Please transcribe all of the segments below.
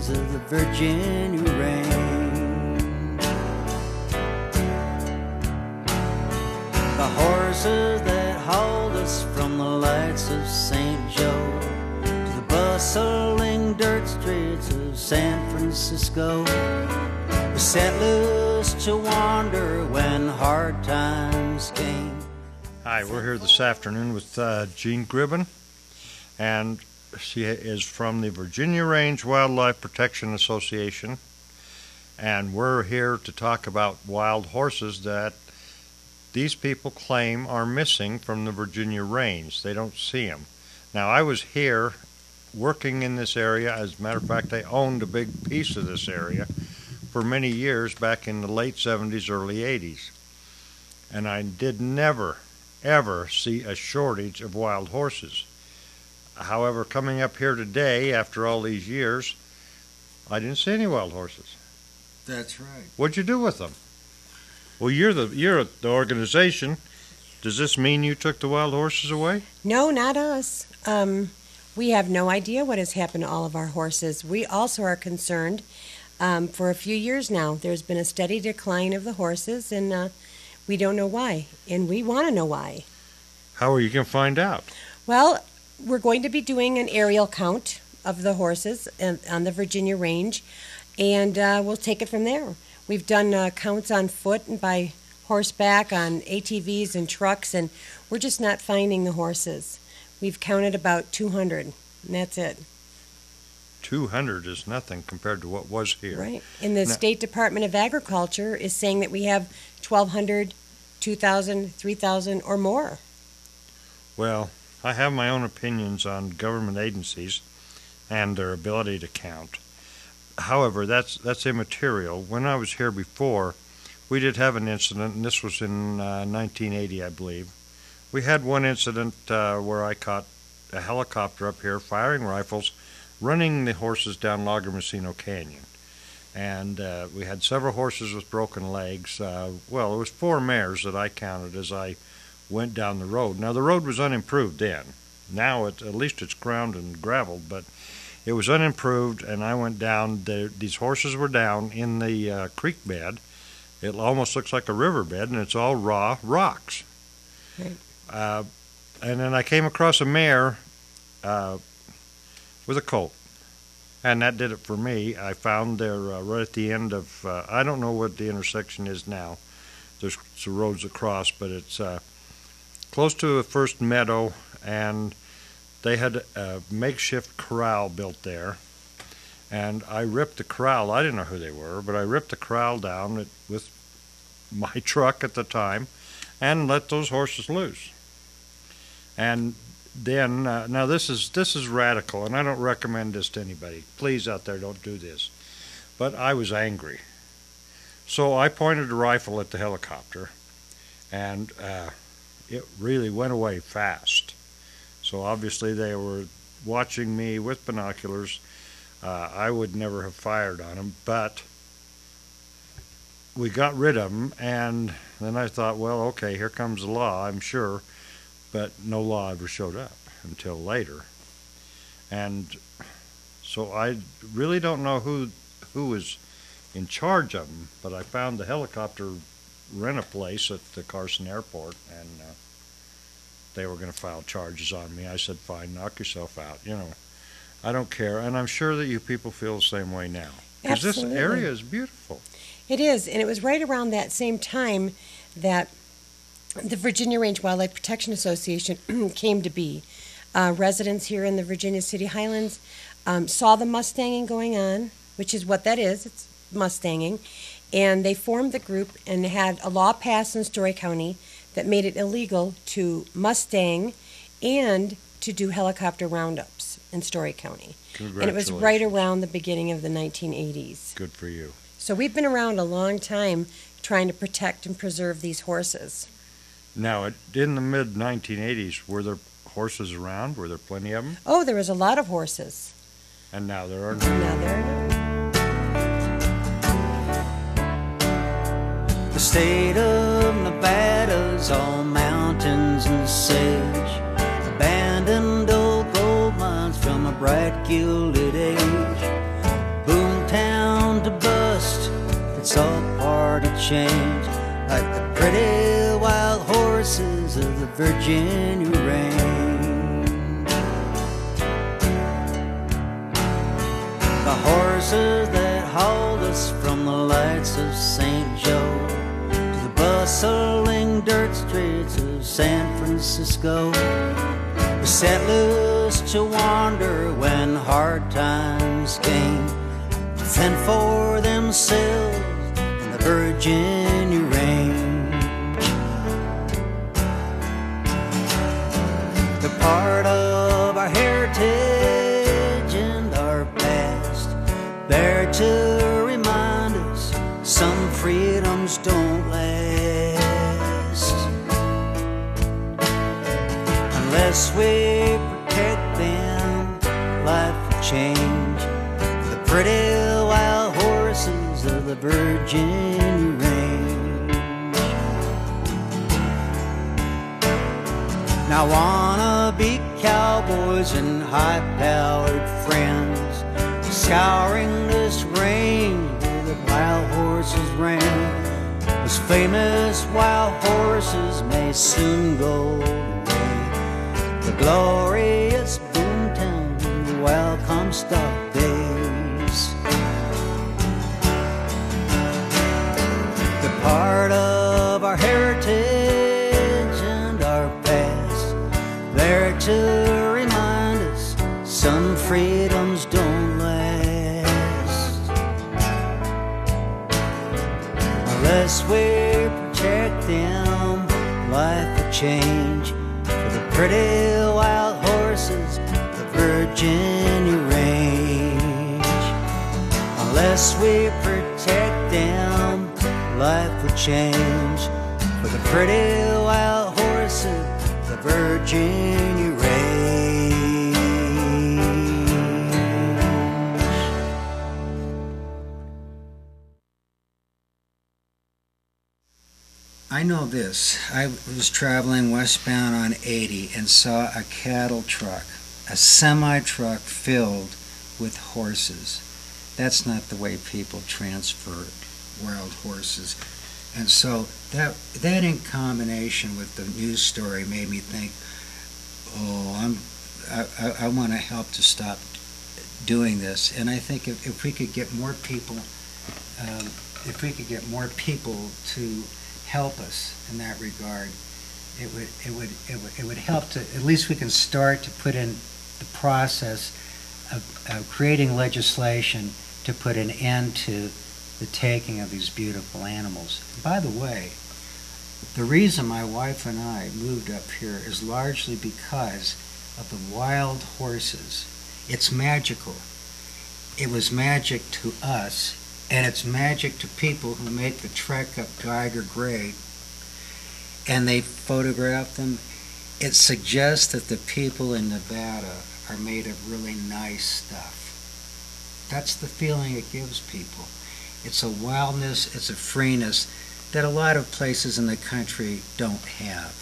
plains of the Virginia range. The horses that hauled us from the lights of St. Joe to the bustling dirt streets of San Francisco were set loose to wander when hard times came. Hi, we're here this afternoon with Jean Gribben, and she is from the Virginia Range Wildlife Protection Association, and we're here to talk about wild horses that these people claim are missing from the Virginia Range. They don't see them. Now, I was here working in this area. As a matter of fact, I owned a big piece of this area for many years back in the late 70s, early 80s. And I did never, ever see a shortage of wild horses. However, coming up here today, after all these years, I didn't see any wild horses. That's right. What'd you do with them? Well, you're the organization. Does this mean you took the wild horses away? No, not us. We have no idea what has happened to all of our horses. We also are concerned. For a few years now, there's been a steady decline of the horses, and we don't know why, and we want to know why. How are you going to find out? Well, we're going to be doing an aerial count of the horses on the Virginia Range, and we'll take it from there. We've done counts on foot and by horseback, on ATVs and trucks, and we're just not finding the horses. We've counted about 200, and that's it. 200 is nothing compared to what was here. Right. And the State Department of Agriculture is saying that we have 1,200, 2,000, 3,000 or more. Well, I have my own opinions on government agencies and their ability to count. However, that's immaterial. When I was here before, we did have an incident, and this was in 1980, I believe. We had one incident where I caught a helicopter up here firing rifles, running the horses down Lago Canyon. And we had several horses with broken legs. Well, it was 4 mares that I counted as I went down the road. Now, the road was unimproved then. Now, at least it's ground and graveled, but it was unimproved, and I went down. These horses were down in the creek bed. It almost looks like a river bed, and it's all raw rocks. Right. And then I came across a mare with a colt, and that did it for me. I found there right at the end of, I don't know what the intersection is now. There's some roads across, but it's close to the first meadow, and they had a makeshift corral built there, and I ripped the corral. I didn't know who they were, but I ripped the corral down with my truck at the time and let those horses loose. And then, now this is radical, and I don't recommend this to anybody. Please, out there, don't do this. But I was angry. So I pointed a rifle at the helicopter, and it really went away fast. So obviously they were watching me with binoculars. I would never have fired on them, but we got rid of them, and then I thought, well, okay, here comes the law, I'm sure, but no law ever showed up until later. And so I really don't know who was in charge of them, but I found the helicopter rent-a-place at the Carson Airport, and they were going to file charges on me. I said, fine, knock yourself out. You know, I don't care. And I'm sure that you people feel the same way now. Because this area is beautiful. It is, and it was right around that same time that the Virginia Range Wildlife Protection Association came to be. Residents here in the Virginia City Highlands saw the mustanging going on, which is what that is. It's mustanging. And they formed the group and had a law passed in Story County that made it illegal to mustang and to do helicopter roundups in Story County. And it was right around the beginning of the 1980s. Good for you. So we've been around a long time trying to protect and preserve these horses. Now, in the mid-1980s, were there horses around? Were there plenty of them? Oh, there was a lot of horses. And now there are none. Now there are none. The state of Nevada's all mountains and sage, abandoned old gold mines from a bright gilded age. change, like the pretty wild horses of the Virginia range. The horses that hauled us from the lights of St. Joe to the bustling dirt streets of San Francisco were set loose to wander when hard times came, to fend for themselves in the Virginia range. They're part of our heritage and our past, there to remind us some freedoms don't last unless we protect them. Life will change for the pretty wild horses of the Virginia range. Now wanna-be cowboys and high-powered friends scouring this range where the wild horses ran. Those famous wild horses may soon go away, the glorious boomtown, the wild Comstock days. They're part of our heritage and our past, there to remind us some freedoms don't last unless we protect them. Life will change for the pretty wild horses of the Virginia range. Unless we protect them, life will change for the pretty wild horses of the Virginia range. I know this. I was traveling westbound on 80 and saw a cattle truck, a semi-truck filled with horses. That's not the way people transfer wild horses. And so that in combination with the news story made me think, oh, I want to help to stop doing this. And I think if we could get more people, to help us in that regard, it would help to, at least we can start to put in the process of creating legislation to put an end to the taking of these beautiful animals. By the way, the reason my wife and I moved up here is largely because of the wild horses. It's magical. It was magic to us, and it's magic to people who make the trek up Geiger Grade, and they photograph them. It suggests that the people in Nevada are made of really nice stuff. That's the feeling it gives people. It's a wildness, it's a freeness that a lot of places in the country don't have.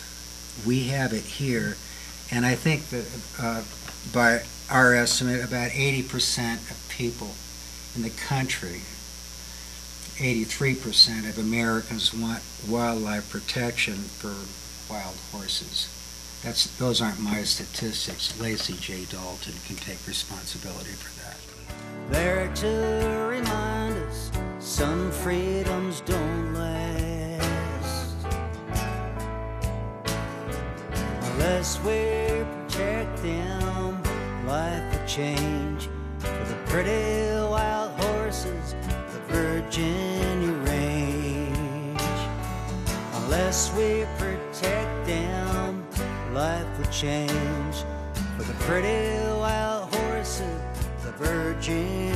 We have it here, and I think that by our estimate, about 80% of people in the country, 83% of Americans want wildlife protection for wild horses. Those aren't my statistics. Lacey J. Dalton can take responsibility for that. There to remind us some freedoms don't last unless we protect them. Life will change for the pretty wild horses of the Virginia range. Unless we protect them, life will change for the pretty wild horses of the Virginia